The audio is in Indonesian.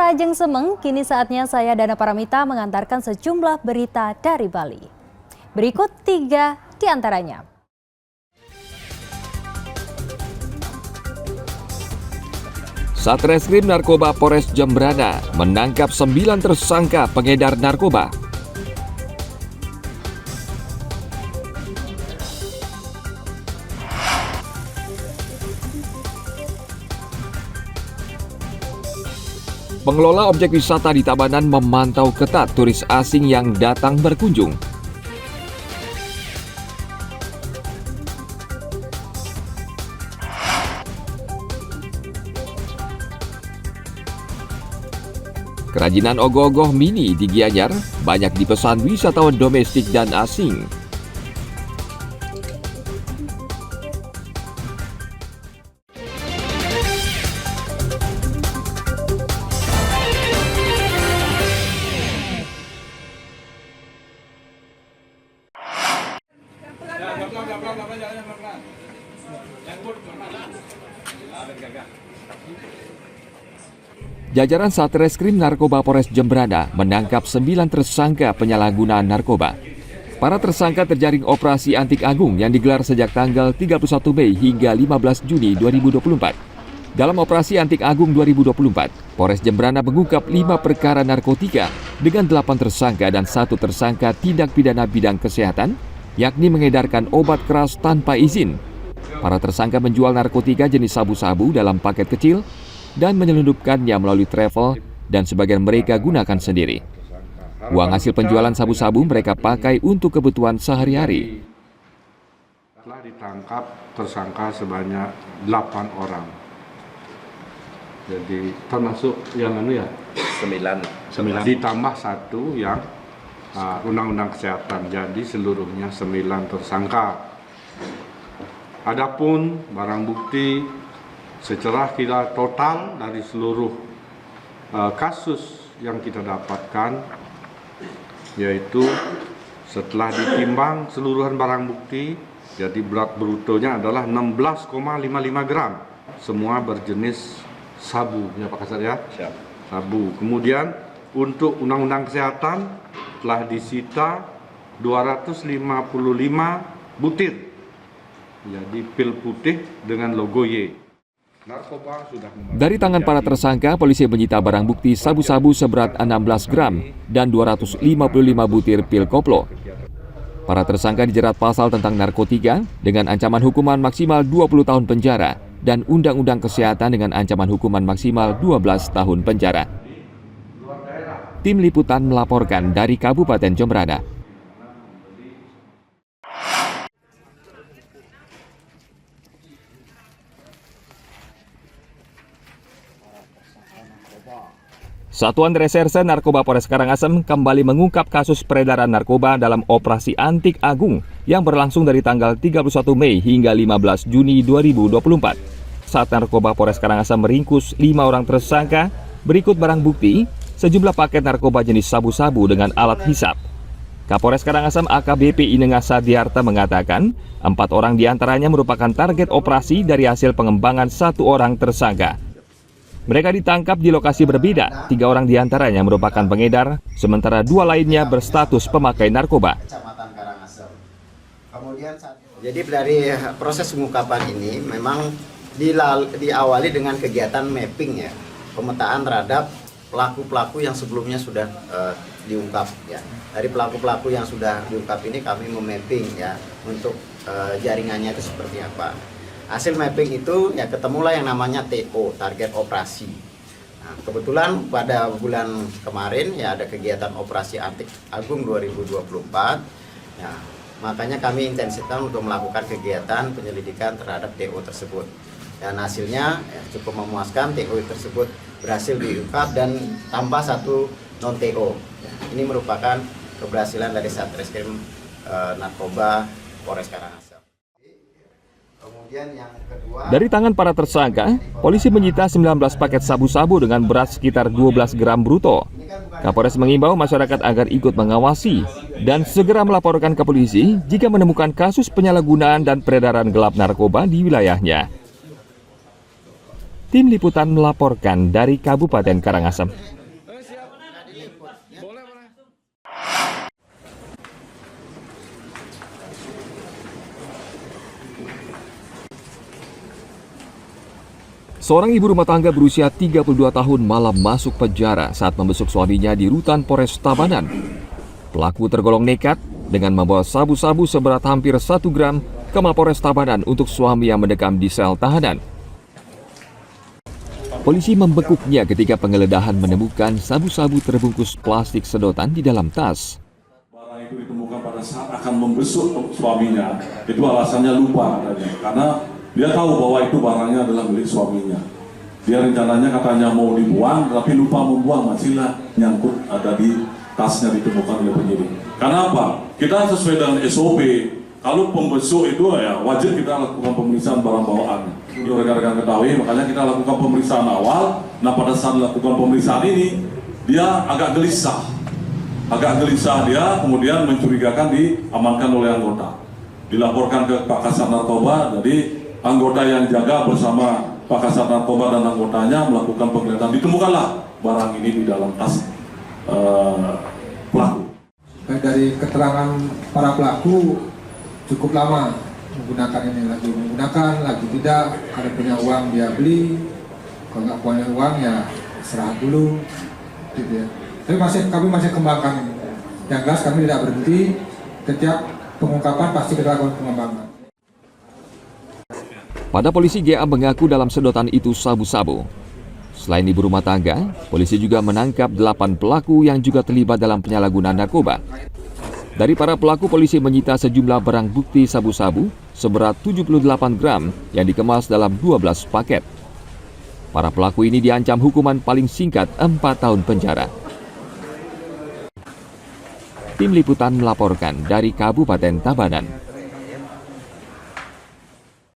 Ajeng Semeng, kini saatnya saya Dana Paramita mengantarkan sejumlah berita dari Bali. Berikut 3 di antaranya. Satreskrim Narkoba Polres Jembrana menangkap 9 tersangka pengedar narkoba. Pengelola objek wisata di Tabanan memantau ketat turis asing yang datang berkunjung. Kerajinan ogoh-ogoh mini di Gianyar banyak dipesan wisatawan domestik dan asing. Jajaran Satreskrim Narkoba Polres Jembrana menangkap 9 tersangka penyalahgunaan narkoba. Para tersangka terjaring operasi Antik Agung yang digelar sejak tanggal 31 Mei hingga 15 Juni 2024. Dalam operasi Antik Agung 2024, Polres Jembrana mengungkap 5 perkara narkotika dengan 8 tersangka dan 1 tersangka tindak pidana bidang kesehatan, yakni mengedarkan obat keras tanpa izin. Para tersangka menjual narkotika jenis sabu-sabu dalam paket kecil dan menyelundupkannya melalui travel dan sebagian mereka gunakan sendiri. Uang hasil penjualan sabu-sabu mereka pakai untuk kebutuhan sehari-hari. Telah ditangkap tersangka sebanyak 8 orang. Jadi termasuk yang 9 ditambah 1 yang undang-undang kesehatan. Jadi seluruhnya 9 tersangka. Adapun barang bukti secara kira total dari seluruh kasus yang kita dapatkan, yaitu setelah ditimbang seluruhan barang bukti, jadi berat brutonya adalah 16,55 gram. Semua berjenis sabu, ya Pak Kasat ya? Siap. Sabu. Kemudian untuk undang-undang kesehatan telah disita 255 butir. Jadi pil putih dengan logo Y. Dari tangan para tersangka, polisi menyita barang bukti sabu-sabu seberat 16 gram dan 255 butir pil koplo. Para tersangka dijerat pasal tentang narkotika dengan ancaman hukuman maksimal 20 tahun penjara dan Undang-Undang Kesehatan dengan ancaman hukuman maksimal 12 tahun penjara. Tim Liputan melaporkan dari Kabupaten Jembrana. Satuan Reserse Narkoba Polres Karangasem kembali mengungkap kasus peredaran narkoba dalam operasi Antik Agung yang berlangsung dari tanggal 31 Mei hingga 15 Juni 2024. Saat Narkoba Polres Karangasem meringkus 5 orang tersangka, berikut barang bukti, sejumlah paket narkoba jenis sabu-sabu dengan alat hisap. Kapolres Karangasem AKBP Inenga Sadiarta mengatakan, 4 orang diantaranya merupakan target operasi dari hasil pengembangan 1 orang tersangka. Mereka ditangkap di lokasi berbeda, 3 orang diantaranya merupakan pengedar, sementara 2 lainnya berstatus pemakai narkoba. Jadi dari proses pengungkapan ini memang diawali dengan kegiatan mapping ya, pemetaan terhadap pelaku-pelaku yang sebelumnya sudah diungkap ya. Dari pelaku-pelaku yang sudah diungkap ini kami memapping ya untuk jaringannya itu seperti apa. Hasil mapping itu ya ketemulah yang namanya TO, target operasi. Nah, kebetulan pada bulan kemarin ya ada kegiatan operasi Antik Agung 2024. Ya, makanya kami intensifkan untuk melakukan kegiatan penyelidikan terhadap TO tersebut. Dan hasilnya ya, cukup memuaskan, TO tersebut berhasil diungkap dan tambah 1 non-TO. Ya, ini merupakan keberhasilan dari Satreskrim Narkoba Polres Karangasem. Dari tangan para tersangka, polisi menyita 19 paket sabu-sabu dengan berat sekitar 12 gram bruto. Kapolres mengimbau masyarakat agar ikut mengawasi dan segera melaporkan ke polisi jika menemukan kasus penyalahgunaan dan peredaran gelap narkoba di wilayahnya. Tim Liputan melaporkan dari Kabupaten Karangasem. Seorang ibu rumah tangga berusia 32 tahun malam masuk penjara saat membesuk suaminya di rutan Polres Tabanan. Pelaku tergolong nekat dengan membawa sabu-sabu seberat hampir 1 gram ke Mapolres Tabanan untuk suami yang mendekam di sel tahanan. Polisi membekuknya ketika penggeledahan menemukan sabu-sabu terbungkus plastik sedotan di dalam tas. Barang itu ditemukan pada saat akan membesuk suaminya. Itu alasannya lupa katanya, karena dia tahu bahwa itu barangnya adalah milik suaminya. Dia rencananya katanya mau dibuang, tapi lupa membuang, masihlah nyangkut ada di tasnya ditemukan oleh penyidik. Karena apa? Kita sesuai dengan SOP. Kalau pembesuk itu ya wajib kita lakukan pemeriksaan barang bawaan. Itu rekan-rekan ketahui, makanya kita lakukan pemeriksaan awal. Nah, pada saat lakukan pemeriksaan ini, dia agak gelisah. Dia kemudian mencurigakan diamankan oleh anggota. Dilaporkan ke Pak Kasat Narkoba, jadi anggota yang jaga bersama Pak Kasat Narkoba dan anggotanya melakukan penggeledahan. Ditemukanlah barang ini di dalam tas pelaku. Dari keterangan para pelaku cukup lama menggunakan ini, lagi tidak, ada punya uang dia beli, kalau nggak punya uang ya serah dulu, gitu ya. Tapi kami masih kembangkan ini. Yang jelas kami tidak berhenti, setiap pengungkapan pasti kita lakukan pengembangan. Pada polisi, GA mengaku dalam sedotan itu sabu-sabu. Selain ibu rumah tangga, polisi juga menangkap 8 pelaku yang juga terlibat dalam penyalahgunaan narkoba. Dari para pelaku, polisi menyita sejumlah barang bukti sabu-sabu seberat 78 gram yang dikemas dalam 12 paket. Para pelaku ini diancam hukuman paling singkat 4 tahun penjara. Tim Liputan melaporkan dari Kabupaten Tabanan.